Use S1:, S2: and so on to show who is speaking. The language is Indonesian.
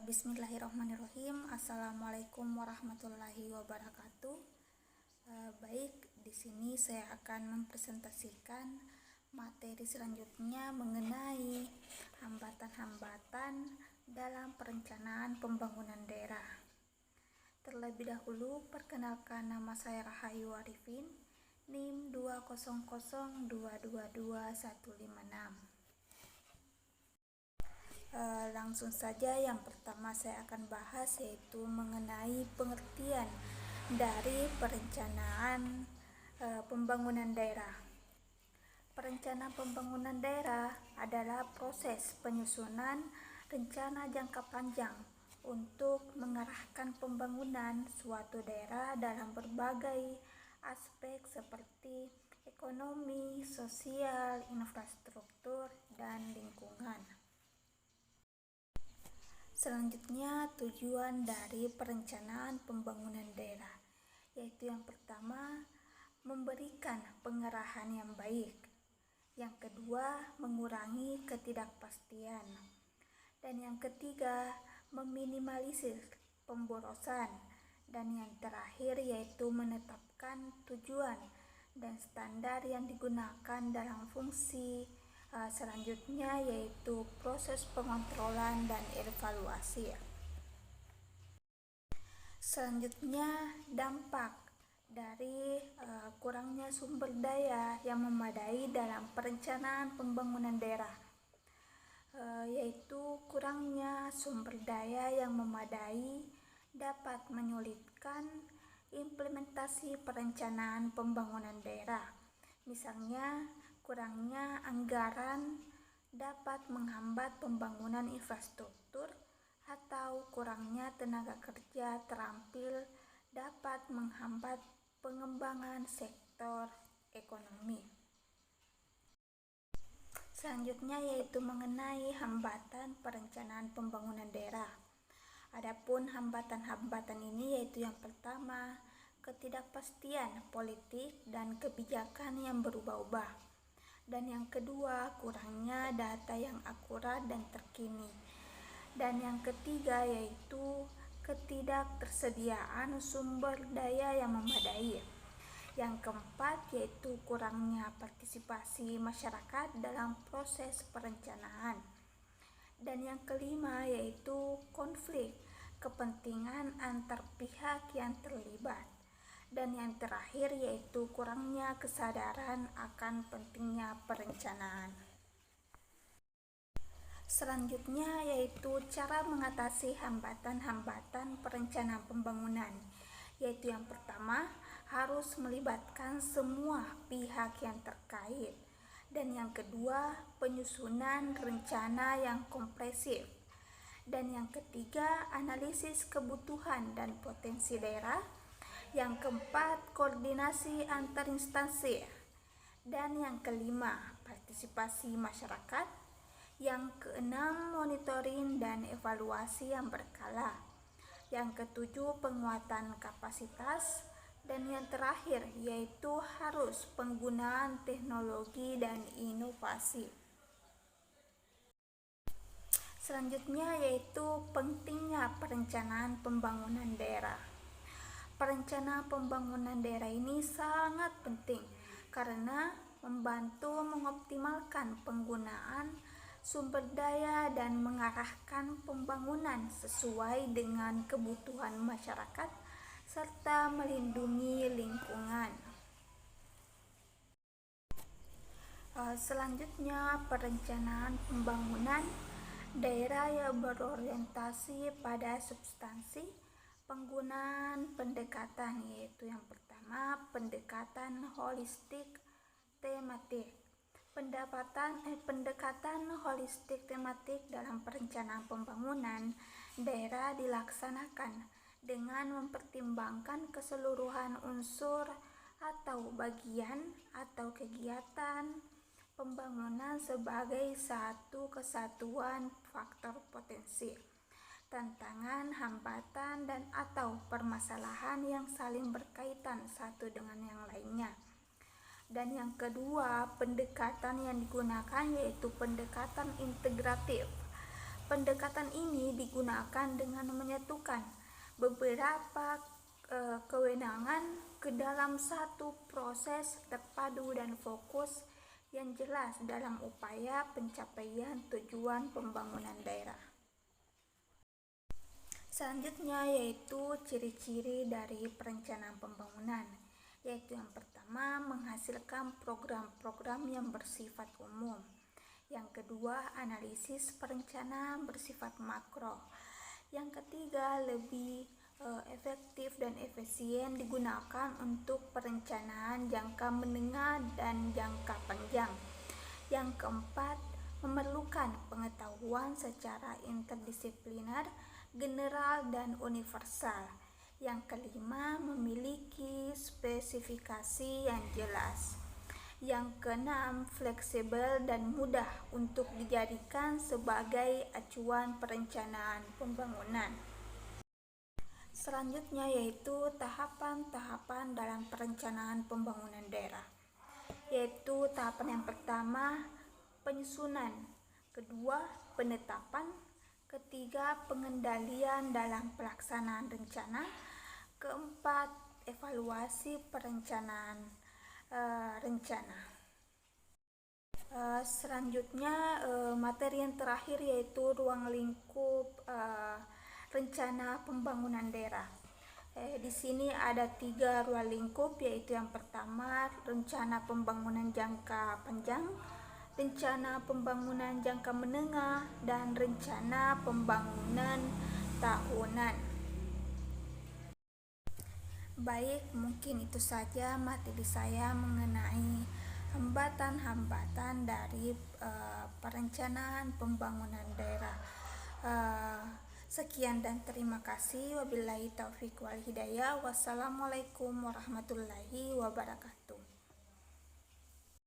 S1: Bismillahirrahmanirrahim. Assalamualaikum warahmatullahi wabarakatuh. Baik, di sini saya akan mempresentasikan materi selanjutnya mengenai hambatan-hambatan dalam perencanaan pembangunan daerah. Terlebih dahulu, perkenalkan, nama saya Rahayu Arifin, NIM 200222156. Langsung saja, yang pertama saya akan bahas yaitu mengenai pengertian dari perencanaan pembangunan daerah. Perencanaan pembangunan daerah adalah proses penyusunan rencana jangka panjang untuk mengarahkan pembangunan suatu daerah dalam berbagai aspek seperti ekonomi, sosial, infrastruktur, dan lingkungan. Selanjutnya, tujuan dari perencanaan pembangunan daerah, yaitu yang pertama, memberikan pengarahan yang baik. Yang kedua, mengurangi ketidakpastian. Dan yang ketiga, meminimalisir pemborosan. Dan yang terakhir yaitu menetapkan tujuan dan standar yang digunakan dalam fungsi selanjutnya yaitu proses pengontrolan dan evaluasi. Selanjutnya, dampak dari kurangnya sumber daya yang memadai dalam perencanaan pembangunan daerah, yaitu kurangnya sumber daya yang memadai dapat menyulitkan implementasi perencanaan pembangunan daerah. Misalnya, kurangnya anggaran dapat menghambat pembangunan infrastruktur, atau kurangnya tenaga kerja terampil dapat menghambat pengembangan sektor ekonomi. Selanjutnya yaitu mengenai hambatan perencanaan pembangunan daerah. Adapun hambatan-hambatan ini yaitu yang pertama, ketidakpastian politik dan kebijakan yang berubah-ubah. Dan yang kedua, kurangnya data yang akurat dan terkini. Dan yang ketiga yaitu ketidaktersediaan sumber daya yang memadai. Yang keempat yaitu kurangnya partisipasi masyarakat dalam proses perencanaan. Dan yang kelima yaitu konflik kepentingan antar pihak yang terlibat. Dan yang terakhir yaitu kurangnya kesadaran akan pentingnya perencanaan. Selanjutnya yaitu cara mengatasi hambatan-hambatan perencanaan pembangunan, yaitu yang pertama, harus melibatkan semua pihak yang terkait. Dan yang kedua, penyusunan rencana yang komprehensif. Dan yang ketiga, analisis kebutuhan dan potensi daerah. Yang keempat, koordinasi antar instansi. Dan yang kelima, partisipasi masyarakat. Yang keenam, monitoring dan evaluasi yang berkala. Yang ketujuh, penguatan kapasitas. Dan yang terakhir yaitu harus penggunaan teknologi dan inovasi. Selanjutnya yaitu pentingnya perencanaan pembangunan daerah. Perencanaan pembangunan daerah ini sangat penting karena membantu mengoptimalkan penggunaan sumber daya dan mengarahkan pembangunan sesuai dengan kebutuhan masyarakat serta melindungi lingkungan. Selanjutnya, perencanaan pembangunan daerah yang berorientasi pada substansi. Penggunaan pendekatan yaitu yang pertama, pendekatan holistik tematik. Pendekatan holistik tematik dalam perencanaan pembangunan daerah dilaksanakan dengan mempertimbangkan keseluruhan unsur atau bagian atau kegiatan pembangunan sebagai satu kesatuan faktor potensi, tantangan, hambatan, dan atau permasalahan yang saling berkaitan satu dengan yang lainnya. Dan yang kedua, pendekatan yang digunakan yaitu pendekatan integratif. Pendekatan ini digunakan dengan menyatukan beberapa kewenangan ke dalam satu proses terpadu dan fokus yang jelas dalam upaya pencapaian tujuan pembangunan daerah. Selanjutnya yaitu ciri-ciri dari perencanaan pembangunan, yaitu yang pertama menghasilkan program-program yang bersifat umum. Yang kedua, analisis perencanaan bersifat makro. Yang ketiga, lebih efektif dan efisien digunakan untuk perencanaan jangka menengah dan jangka panjang. Yang keempat, memerlukan pengetahuan secara interdisipliner, general, dan universal. Yang kelima, memiliki spesifikasi yang jelas. Yang keenam, fleksibel dan mudah untuk dijadikan sebagai acuan perencanaan pembangunan. Selanjutnya yaitu tahapan-tahapan dalam perencanaan pembangunan daerah. Yaitu tahapan yang pertama, penyusunan. Kedua, penetapan. Ketiga, pengendalian dalam pelaksanaan rencana. Keempat, evaluasi perencanaan rencana. Selanjutnya materi yang terakhir yaitu ruang lingkup rencana pembangunan daerah. Di sini ada 3 ruang lingkup, yaitu yang pertama rencana pembangunan jangka panjang, rencana pembangunan jangka menengah, dan rencana pembangunan tahunan. Baik, mungkin itu saja materi saya mengenai hambatan-hambatan dari perencanaan pembangunan daerah. Sekian dan terima kasih. Wabillahi taufiq wal hidayah. Wassalamualaikum warahmatullahi wabarakatuh.